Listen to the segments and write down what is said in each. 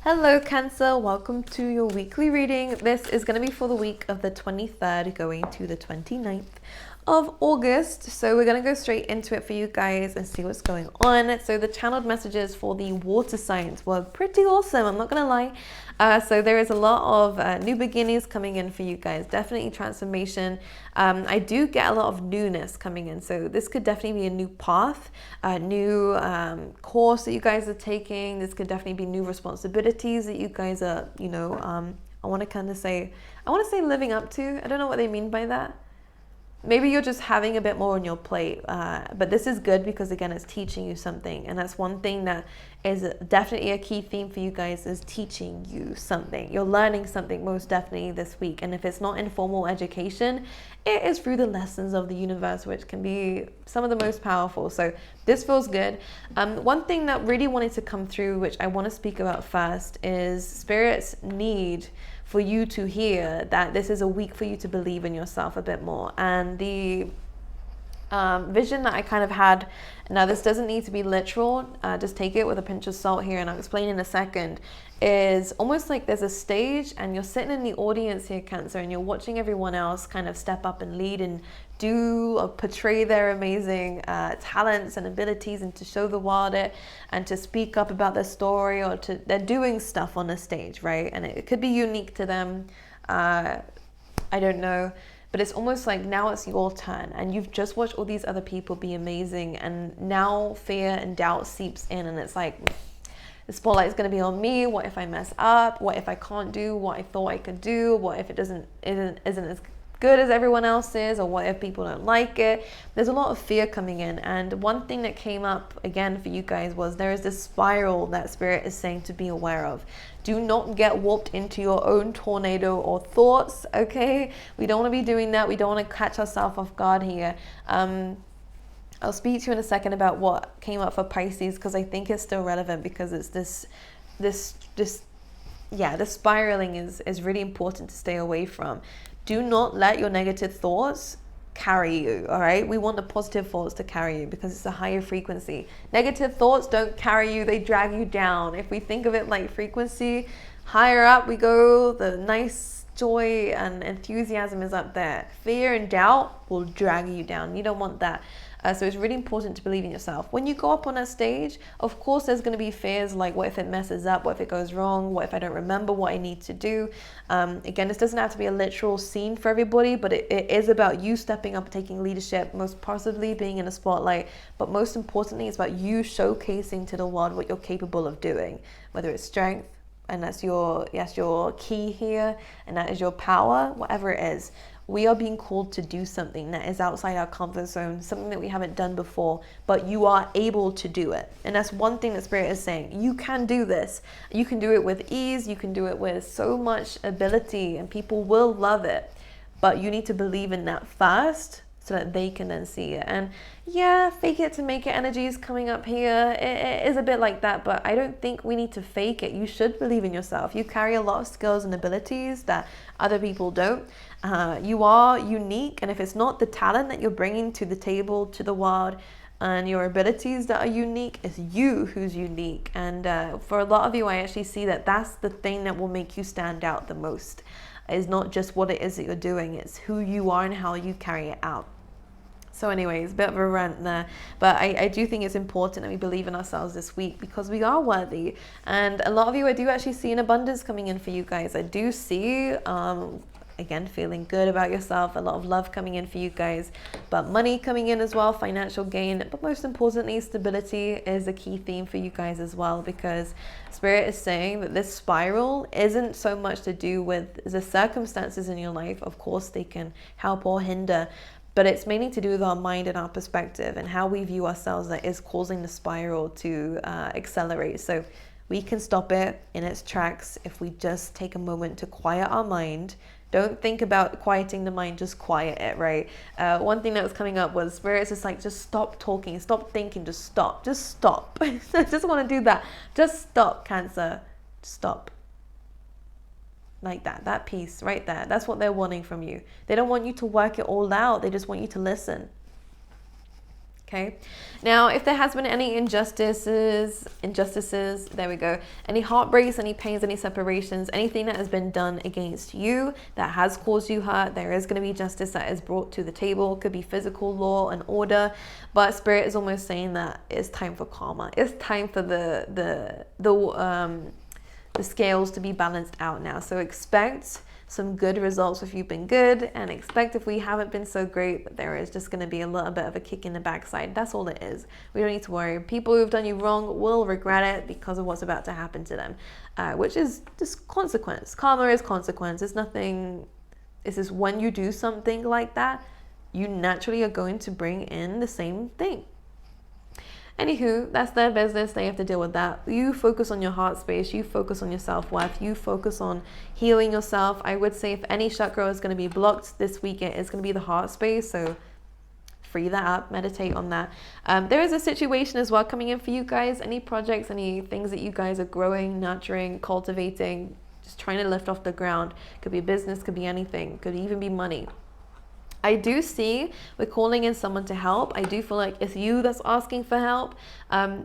Hello Cancer, welcome to your weekly reading. This is going to be for the week of the 23rd going to the 29th of August. So we're going to go straight into it for you guys and see what's going on. So the channeled messages for the water signs were pretty awesome, I'm not going to lie. So there is a lot of new beginnings coming in for you guys, definitely transformation. I do get a lot of newness coming in, so this could definitely be a new path, a new course that you guys are taking. This could definitely be new responsibilities that you guys are, I want to say living up to. I don't know what they mean by that. Maybe you're just having a bit more on your plate, but this is good because again it's teaching you something, and that's one thing that is definitely a key theme for you guys, is teaching you something. You're learning something most definitely this week, and if it's not informal education, it is through the lessons of the universe, which can be some of the most powerful. So this feels good. One thing that really wanted to come through, which I want to speak about first, is Spirit's need for you to hear that this is a week for you to believe in yourself a bit more. And the vision that I kind of had, now this doesn't need to be literal, just take it with a pinch of salt here, and I'll explain in a second, is almost like there's a stage and you're sitting in the audience here, Cancer, and you're watching everyone else kind of step up and lead and do or portray their amazing talents and abilities, and to show the world it, and to speak up about their story, or they're doing stuff on the stage, right? And it could be unique to them, I don't know, but it's almost like now it's your turn, and you've just watched all these other people be amazing, and now fear and doubt seeps in, and it's like, the spotlight is going to be on me. What if I mess up? What if I can't do what I thought I could do? What if it isn't as good as everyone else is? Or what if people don't like it? There's a lot of fear coming in, and one thing that came up again for you guys was there is this spiral that Spirit is saying to be aware of. Do not get warped into your own tornado or thoughts, okay? We don't want to be doing that. We don't want to catch ourselves off guard here. I'll speak to you in a second about what came up for Pisces, because I think it's still relevant, because it's this spiraling is really important to stay away from. Do not let your negative thoughts carry you, all right? We want the positive thoughts to carry you because it's a higher frequency. Negative thoughts don't carry you, they drag you down. If we think of it like frequency, higher up we go, the nice joy and enthusiasm is up there. Fear and doubt will drag you down. You don't want that. So it's really important to believe in yourself. When you go up on a stage, of course, there's going to be fears like, what if it messes up? What if it goes wrong? What if I don't remember what I need to do? Again, this doesn't have to be a literal scene for everybody, but it is about you stepping up, taking leadership, most possibly being in a spotlight. But most importantly, it's about you showcasing to the world what you're capable of doing, whether it's strength, and that's your key here, and that is your power, whatever it is. We are being called to do something that is outside our comfort zone, something that we haven't done before, but you are able to do it. And that's one thing that Spirit is saying. You can do this. You can do it with ease. You can do it with so much ability, and people will love it. But you need to believe in that first, so that they can then see it. And yeah, fake it to make it energy is coming up here. It is a bit like that, but I don't think we need to fake it. You should believe in yourself. You carry a lot of skills and abilities that other people don't. You are unique, and if it's not the talent that you're bringing to the table, to the world, and your abilities that are unique, it's you who's unique. And for a lot of you, I actually see that that's the thing that will make you stand out the most. Is not just what it is that you're doing, it's who you are and how you carry it out. So anyways, a bit of a rant there, but I do think it's important that we believe in ourselves this week, because we are worthy. And a lot of you, I do actually see an abundance coming in for you guys. I do see, again, feeling good about yourself, a lot of love coming in for you guys, but money coming in as well, financial gain, but most importantly, stability is a key theme for you guys as well, because Spirit is saying that this spiral isn't so much to do with the circumstances in your life. Of course, they can help or hinder, but it's mainly to do with our mind and our perspective and how we view ourselves that is causing the spiral to accelerate. So we can stop it in its tracks if we just take a moment to quiet our mind. Don't think about quieting the mind, just quiet it, right? One thing that was coming up was Spirit's just like, just stop talking, stop thinking, just stop. I just want to do that. Just stop, Cancer. Stop. Like that piece right there. That's what they're wanting from you. They don't want you to work it all out. They just want you to listen. Okay, now if there has been any injustices, there we go, any heartbreaks, any pains, any separations, anything that has been done against you that has caused you hurt, there is going to be justice that is brought to the table. Could be physical, law and order, but Spirit is almost saying that it's time for karma. It's time for the scales to be balanced out now. So expect some good results if you've been good, and expect if we haven't been so great, that there is just going to be a little bit of a kick in the backside. That's all it is. We don't need to worry. People who've done you wrong will regret it because of what's about to happen to them, which is just consequence. Karma is consequence. It's nothing. It's just when you do something like that, you naturally are going to bring in the same thing. Anywho, that's their business. They have to deal with that. You focus on your heart space. You focus on your self-worth. You focus on healing yourself. I would say if any chakra is going to be blocked this week, it is going to be the heart space. So free that up. Meditate on that. There is a situation as well coming in for you guys. Any projects, any things that you guys are growing, nurturing, cultivating, just trying to lift off the ground. Could be a business, could be anything. Could even be money. I do see we're calling in someone to help. I do feel like it's you that's asking for help.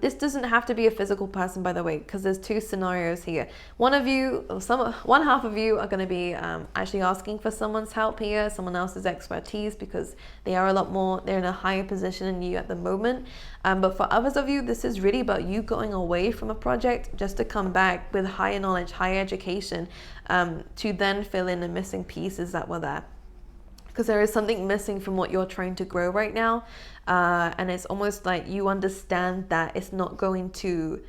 This doesn't have to be a physical person, by the way, because there's two scenarios here. One half of you are going to be actually asking for someone's help here, someone else's expertise, because they are a lot more, they're in a higher position than you at the moment. But for others of you, this is really about you going away from a project just to come back with higher knowledge, higher education, to then fill in the missing pieces that were there. Because there is something missing from what you're trying to grow right now. And it's almost like you understand that it's not going to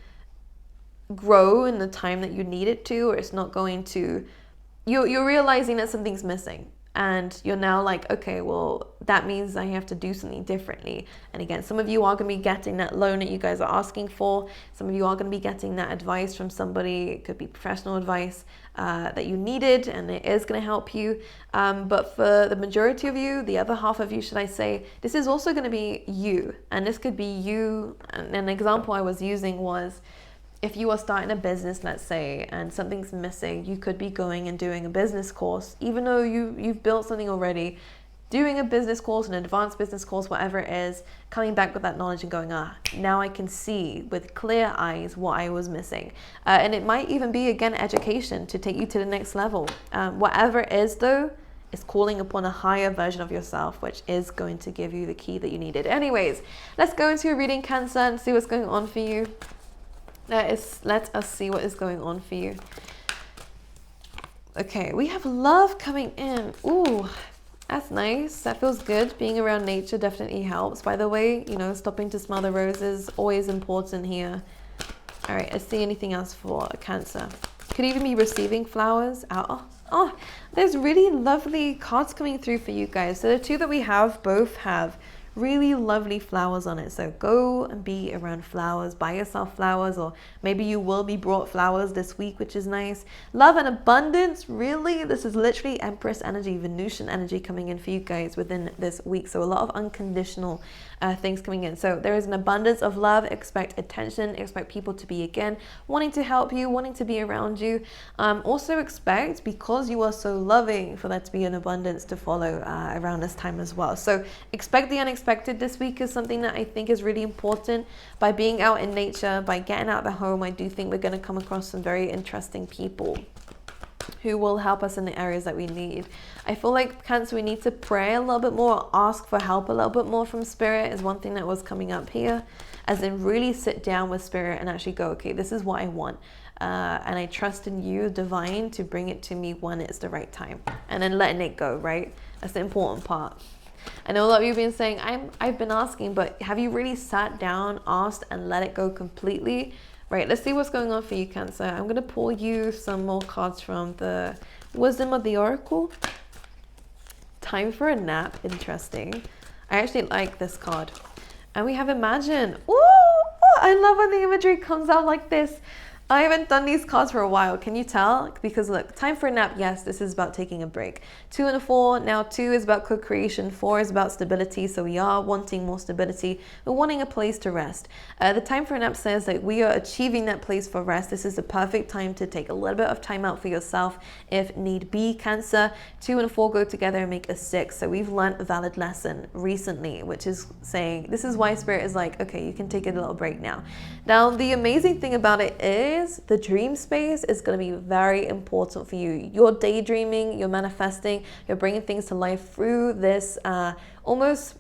grow in the time that you need it to, or it's not going to, you're realizing that something's missing. And you're now like, okay, well, that means I have to do something differently. And again, some of you are going to be getting that loan that you guys are asking for. Some of you are going to be getting that advice from somebody. It could be professional advice that you needed, and it is going to help you. But for the majority of you, the other half of you, should I say, this is also going to be you. And this could be you. And an example I was using was, if you are starting a business, let's say, and something's missing, you could be going and doing a business course, even though you've built something already, doing a business course, an advanced business course, whatever it is, coming back with that knowledge and going, now I can see with clear eyes what I was missing. And it might even be, again, education to take you to the next level. Whatever it is, though, is calling upon a higher version of yourself, which is going to give you the key that you needed. Anyways, let's go into your reading, Cancer, and see what's going on for you. Let us see what is going on for you. Okay, we have love coming in. Ooh, that's nice. That feels good. Being around nature definitely helps. By the way, stopping to smell the roses, always important here. All right, let's see anything else for Cancer. Could even be receiving flowers. Oh, there's really lovely cards coming through for you guys. So the two that we have both have really lovely flowers on it. So go and be around flowers, buy yourself flowers, or maybe you will be brought flowers this week, which is nice. Love and abundance, really, this is literally Empress energy, Venusian energy coming in for you guys within this week. So a lot of unconditional things coming in. So there is an abundance of love. Expect attention, expect people to be, again, wanting to help you, wanting to be around you. Also expect, because you are so loving, for there to be an abundance to follow around this time as well. So expect the unexpected this week is something that I think is really important. By being out in nature, by getting out of the home, I do think we're going to come across some very interesting people who will help us in the areas that we need. I feel like, Cancer, we need to pray a little bit more, ask for help a little bit more from Spirit is one thing that was coming up here, as in really sit down with Spirit and actually go, okay, this is what I want. And I trust in you, Divine, to bring it to me when it's the right time. And then letting it go, right? That's the important part. I know a lot of you have been saying, I've been asking, but have you really sat down, asked, and let it go completely? Right, let's see what's going on for you, Cancer. I'm going to pull you some more cards from the Wisdom of the Oracle. Time for a nap. Interesting. I actually like this card. And we have Imagine. Ooh, I love when the imagery comes out like this. I haven't done these cards for a while. Can you tell? Because look, time for a nap. Yes, this is about taking a break. 2 and a 4. Now 2 is about co-creation. 4 is about stability. So we are wanting more stability. We're wanting a place to rest. The time for a nap says that we are achieving that place for rest. This is the perfect time to take a little bit of time out for yourself if need be, Cancer. 2 and a 4 go together and make a 6. So we've learned a valid lesson recently, which is saying this is why Spirit is like, okay, you can take a little break now. Now, the amazing thing about it is the dream space is going to be very important for you. You're daydreaming, you're manifesting, you're bringing things to life through this almost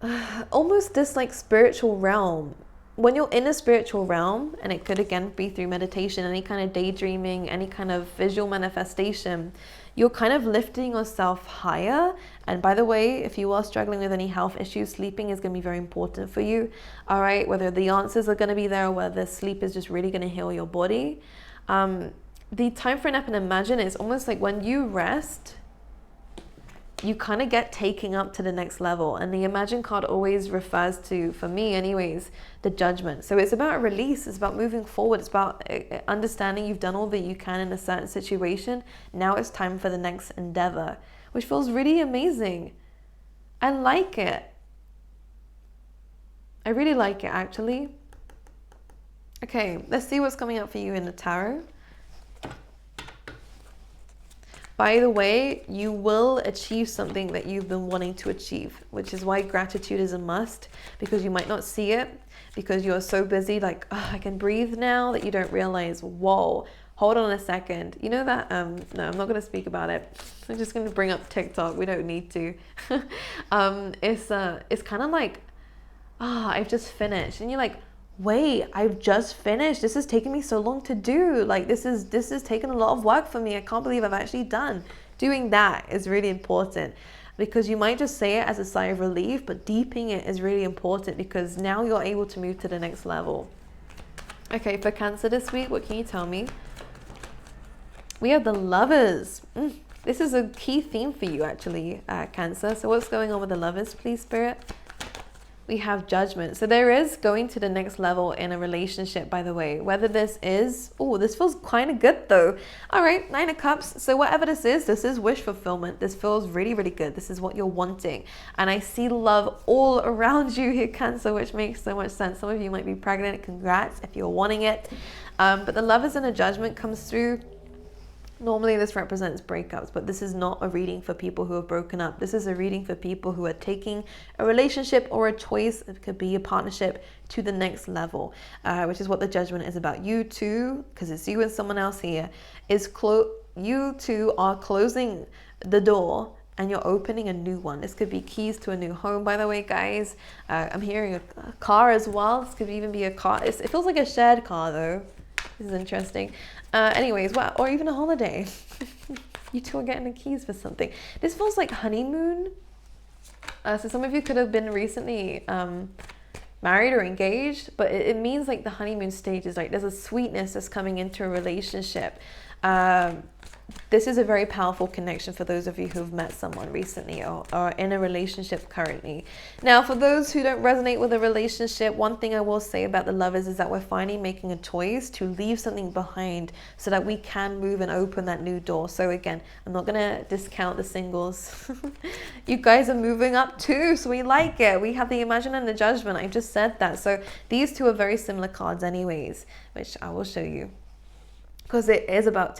this like spiritual realm. When you're in a spiritual realm, and it could again be through meditation, any kind of daydreaming, any kind of visual manifestation, you're kind of lifting yourself higher. And by the way, if you are struggling with any health issues, sleeping is going to be very important for you. All right, whether the answers are going to be there or whether sleep is just really going to heal your body. The time for a nap and imagine is almost like when you rest, you kind of get taken up to the next level. And the imagine card always refers to, for me anyways, the judgment. So it's about a release, it's about moving forward, it's about understanding you've done all that you can in a certain situation. Now it's time for the next endeavor, which feels really amazing. I like it. I really like it, actually. Okay, let's see what's coming up for you in the tarot. By the way, you will achieve something that you've been wanting to achieve, which is why gratitude is a must, because you might not see it, because you're so busy, like, oh, I can breathe now, that you don't realize, whoa, hold on a second. You know that, no, I'm not going to speak about it. I'm just going to bring up TikTok. We don't need to. It's kind of like, I've just finished. And you're like, wait, I've just finished. This is taking me so long to do. Like, this is taking a lot of work for me. I can't believe I've actually done. Doing that is really important, because you might just say it as a sigh of relief, but deepening it is really important, because now you're able to move to the next level. Okay, for Cancer this week, what can you tell me? We have the Lovers. This is a key theme for you, actually, Cancer. So what's going on with the Lovers, please, Spirit? We have Judgment. So there is going to the next level in a relationship, by the way. Whether this is, this feels kind of good though. All right, 9 of Cups. So whatever this is wish fulfillment. This feels really, really good. This is what you're wanting. And I see love all around you here, Cancer, which makes so much sense. Some of you might be pregnant. Congrats if you're wanting it. But the Lovers and a Judgment comes through. Normally this represents breakups, but this is not a reading for people who have broken up. This is a reading for people who are taking a relationship or a choice, it could be a partnership, to the next level, which is what the Judgment is about. You two, because it's you and someone else here, you two are closing the door and you're opening a new one. This could be keys to a new home, by the way, guys. I'm hearing a car as well. This could even be a car. It feels like a shared car though. This is interesting. Anyways, or even a holiday. You two are getting the keys for something. This feels like honeymoon. So some of you could have been recently married or engaged, but it means like the honeymoon stage is like there's a sweetness that's coming into a relationship. This is a very powerful connection for those of you who've met someone recently or are in a relationship currently. Now, for those who don't resonate with a relationship, one thing I will say about the Lovers is that we're finally making a choice to leave something behind so that we can move and open that new door. So again, I'm not going to discount the singles. You guys are moving up too, so we like it. We have the Imagine and the Judgment. I just said that. So these two are very similar cards anyways, which I will show you, because it is about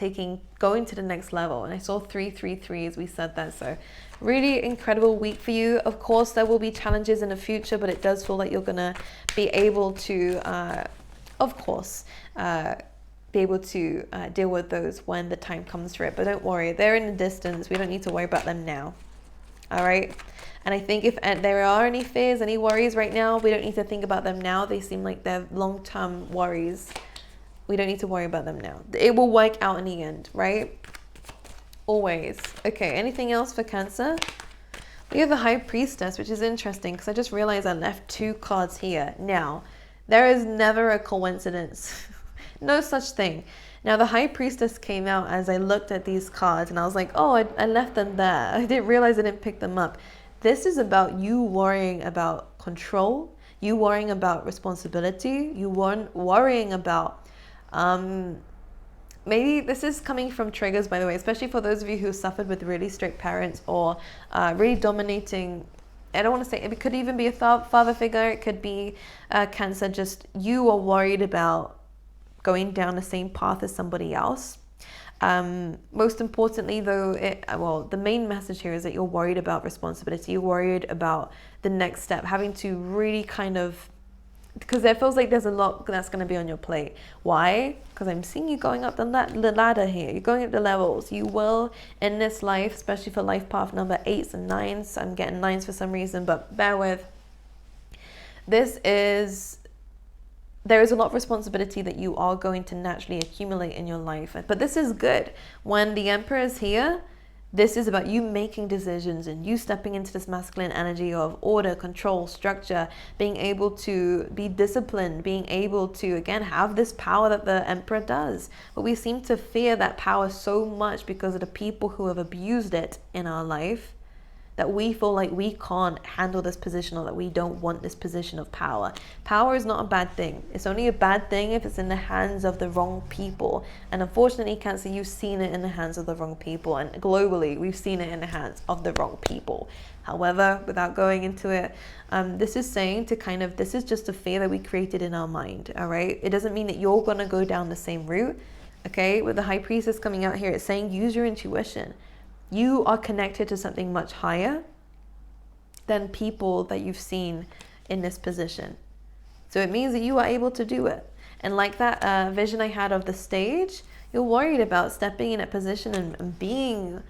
going to the next level. And I saw 333 as we said that. So really incredible week for you. Of course, there will be challenges in the future, but it does feel like you're gonna be able to, be able to deal with those when the time comes for it. But don't worry, they're in the distance. We don't need to worry about them now. All right. And I think if there are any fears, any worries right now, we don't need to think about them now. They seem like they're long-term worries. We don't need to worry about them now. It will work out in the end, right? Always. Okay, anything else for Cancer? We have the High Priestess, which is interesting because I just realized I left 2 cards here. Now, there is never a coincidence. No such thing. Now, the High Priestess came out as I looked at these cards and I was like, oh, I left them there. I didn't realize I didn't pick them up. This is about you worrying about control, You worrying about responsibility, you weren't worrying about, maybe this is coming from triggers, by the way, especially for those of you who suffered with really strict parents or really dominating. I don't want to say, it could even be a father figure, it could be Cancer, just you are worried about going down the same path as somebody else. Most importantly though, the main message here is that you're worried about responsibility, you're worried about the next step, having to really kind of, because it feels like there's a lot that's going to be on your plate. Why? Because I'm seeing you going up the ladder here. You're going up the levels. You will, in this life, especially for life path number 8s and 9s. I'm getting 9s for some reason, but bear with. There is a lot of responsibility that you are going to naturally accumulate in your life. But this is good. When the Emperor is here, this is about you making decisions and you stepping into this masculine energy of order, control, structure, being able to be disciplined, being able to, again, have this power that the Emperor does. But we seem to fear that power so much because of the people who have abused it in our life, that we feel like we can't handle this position, or that we don't want this position of power. Power is not a bad thing. It's only a bad thing if it's in the hands of the wrong people. And unfortunately, Cancer, you've seen it in the hands of the wrong people. And globally, we've seen it in the hands of the wrong people. However, without going into it, this is saying to kind of, this is just a fear that we created in our mind, all right? It doesn't mean that you're going to go down the same route, okay? With the High Priestess coming out here, it's saying use your intuition. You are connected to something much higher than people that you've seen in this position. So it means that you are able to do it. And like that vision I had of the stage, you're worried about stepping in a position and being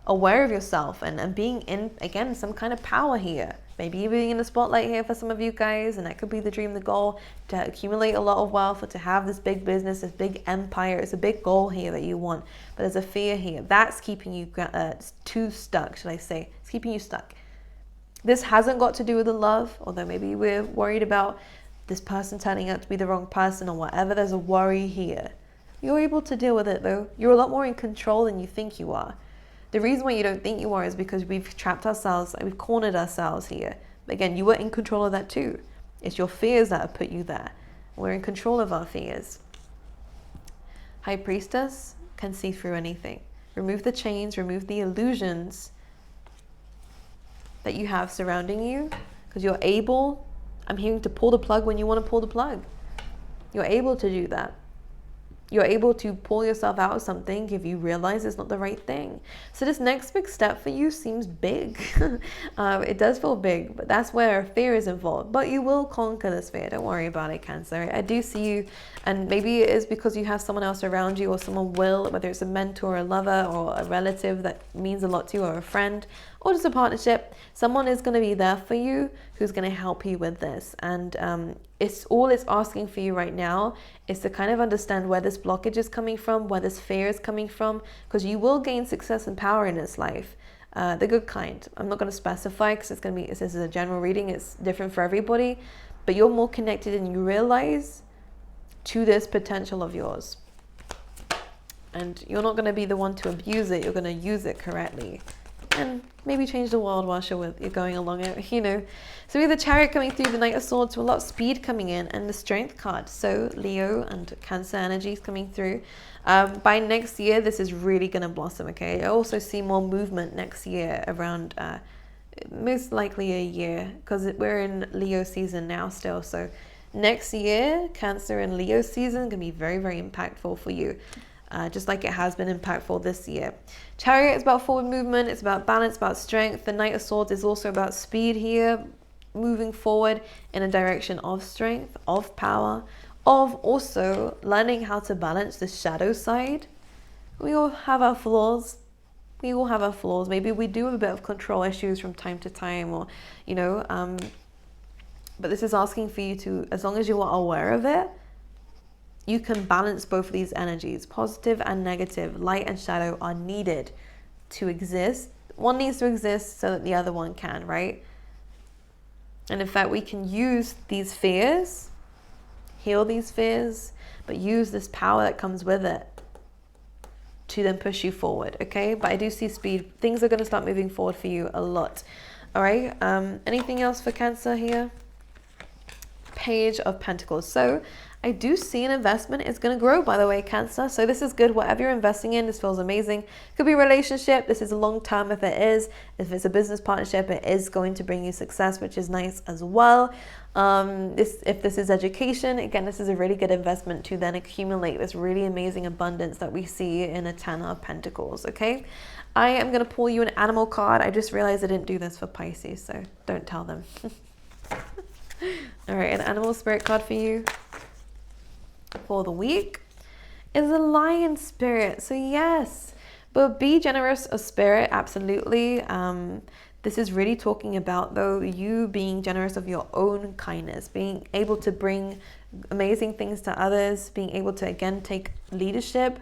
aware of yourself and being in, again, some kind of power here. Maybe being in the spotlight here for some of you guys, and that could be the dream, the goal, to accumulate a lot of wealth or to have this big business, this big empire. It's a big goal here that you want, but there's a fear here. That's keeping you too stuck, should I say. It's keeping you stuck. This hasn't got to do with the love, although maybe we're worried about this person turning out to be the wrong person or whatever. There's a worry here. You're able to deal with it though. You're a lot more in control than you think you are. The reason why you don't think you are is because we've trapped ourselves, we've cornered ourselves here. But again, you were in control of that too. It's your fears that have put you there. We're in control of our fears. High Priestess can see through anything. Remove the chains, remove the illusions that you have surrounding you, because you're able, I'm hearing, to pull the plug when you want to pull the plug. You're able to do that. You're able to pull yourself out of something if you realize it's not the right thing. So this next big step for you seems big. It does feel big, but that's where fear is involved. But you will conquer this fear. Don't worry about it, Cancer. I do see you, and maybe it is because you have someone else around you, or someone will, whether it's a mentor, a lover, or a relative that means a lot to you, or a friend, or just a partnership. Someone is going to be there for you who's going to help you with this. And it's asking for you right now is to kind of understand where this blockage is coming from, where this fear is coming from, because you will gain success and power in this life. The good kind. I'm not going to specify because this is a general reading. It's different for everybody, but you're more connected and you realize to this potential of yours. And you're not going to be the one to abuse it. You're going to use it correctly. And maybe change the world while you're going along it, you know. So we have the Chariot coming through, the Knight of Swords, so a lot of speed coming in, and the Strength card. So Leo and Cancer energies coming through. By next year, this is really going to blossom, okay? I also see more movement next year around most likely a year, because we're in Leo season now still. So next year, Cancer and Leo season can be very, very impactful for you. Just like it has been impactful this year. Chariot is about forward movement, it's about balance, about strength. The Knight of Swords is also about speed here, moving forward in a direction of strength, of power, of also learning how to balance the shadow side. We all have our flaws. We all have our flaws. Maybe we do have a bit of control issues from time to time, or, you know, but this is asking for you to, as long as you are aware of it, you can balance both of these energies. Positive and negative, light and shadow are needed to exist. One needs to exist so that the other one can, right? And in fact, we can use these fears, heal these fears, but use this power that comes with it to then push you forward, okay? But I do see speed. Things are going to start moving forward for you a lot, all right? Anything else for Cancer here? Page of Pentacles. So I do see an investment is going to grow, by the way, Cancer. So this is good. Whatever you're investing in, this feels amazing. Could be a relationship. This is a long term if it is. If it's a business partnership, it is going to bring you success, which is nice as well. If this is education, again, this is a really good investment to then accumulate this really amazing abundance that we see in a Ten of Pentacles, okay? I am going to pull you an animal card. I just realized I didn't do this for Pisces, so don't tell them. All right, an animal spirit card for you for the week is a lion spirit. So yes, but be generous of spirit, absolutely. This is really talking about, though, you being generous of your own kindness, being able to bring amazing things to others, being able to, again, take leadership.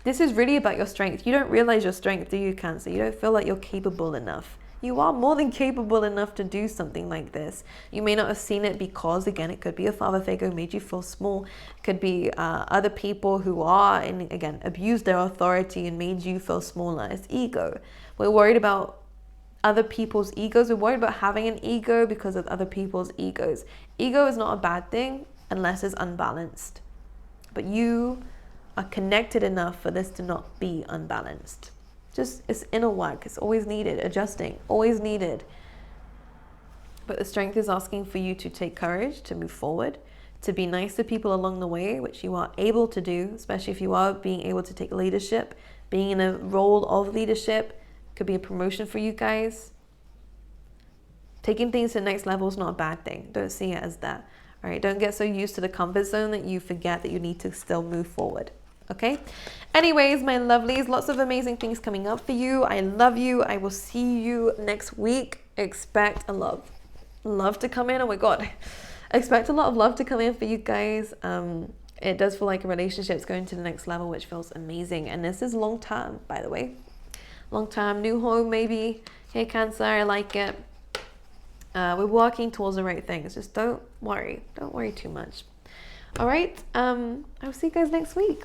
This is really about your strength. You don't realize your strength, do you, Cancer? You don't feel like you're capable enough. You are more than capable enough to do something like this. You may not have seen it because, again, it could be a father figure who made you feel small. It could be other people who are, and again, abused their authority and made you feel smaller. It's ego. We're worried about other people's egos. We're worried about having an ego because of other people's egos. Ego is not a bad thing unless it's unbalanced. But you are connected enough for this to not be unbalanced. Just, it's inner work. It's always needed. Adjusting, always needed. But the strength is asking for you to take courage, to move forward, to be nice to people along the way, which you are able to do, especially if you are being able to take leadership, being in a role of leadership. Could be a promotion for you guys. Taking things to the next level is not a bad thing. Don't see it as that. All right, don't get so used to the comfort zone that you forget that you need to still move forward. Okay, anyways, my lovelies, lots of amazing things coming up for you. I love you. I will see you next week. Expect a lot of love to come in. Oh my god, expect a lot of love to come in for you guys. It does feel like a relationship's going to the next level, which feels amazing. And this is long term, by the way. Long term, new home maybe. Hey, Cancer, I like it. We're working towards the right things. Just don't worry too much. All right, I'll see you guys next week.